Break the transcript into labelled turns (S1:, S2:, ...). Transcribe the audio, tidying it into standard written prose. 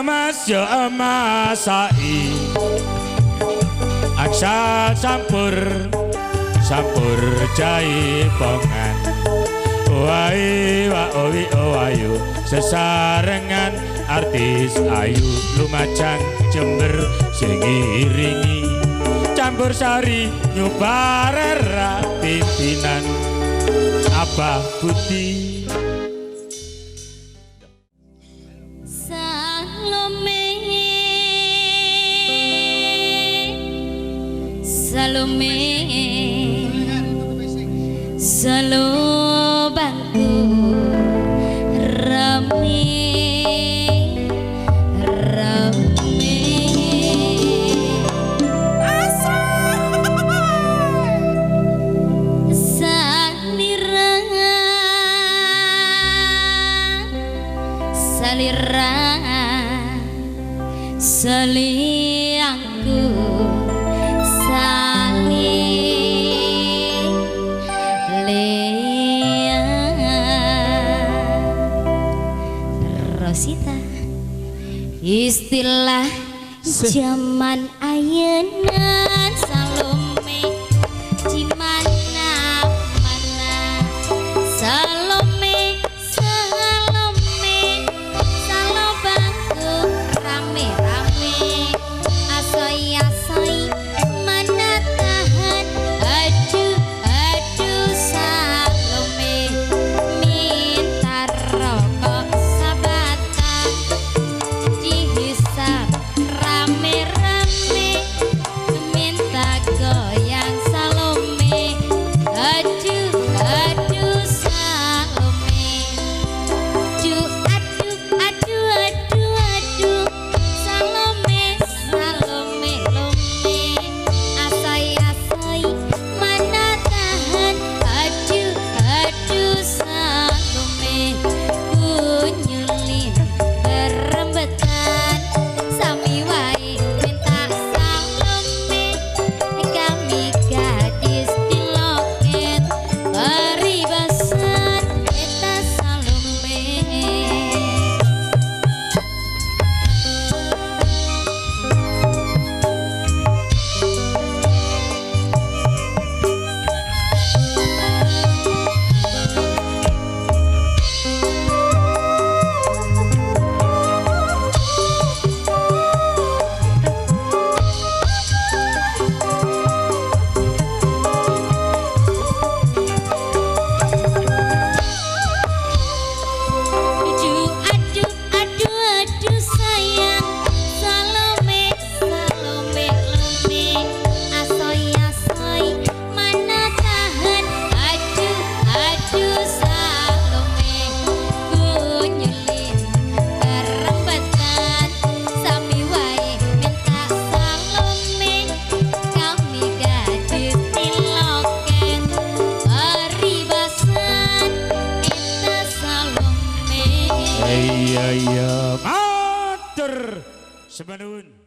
S1: mas ya emasai angsal campur jahe pongan wai wa owi owayu sesarengan artis ayu lumajang Jember sing iringi campur sari nyubarera pimpinan Abah Budi.
S2: Salo bangku rame saliangku Rosita istilah zaman ayeuna Salome di mana-mana Salome salobangku rame-rame asoy-asoy mana tahan aduh Salome minta rokok sabatan dihisap rame-rame minta goyang Salome aduh Salome aduh Salome lome asoy mana tahan aduh Salome kunyulin berembetan sami wae minta Salome kami gadis di loket paribasan eta Salome. Aduh sayang Salome lome asoy mana tahan aduh Salome kunyulin berembetan sami wae minta Salome kami gadis di loket paribasan eta Salome.
S1: Iya matur semenun.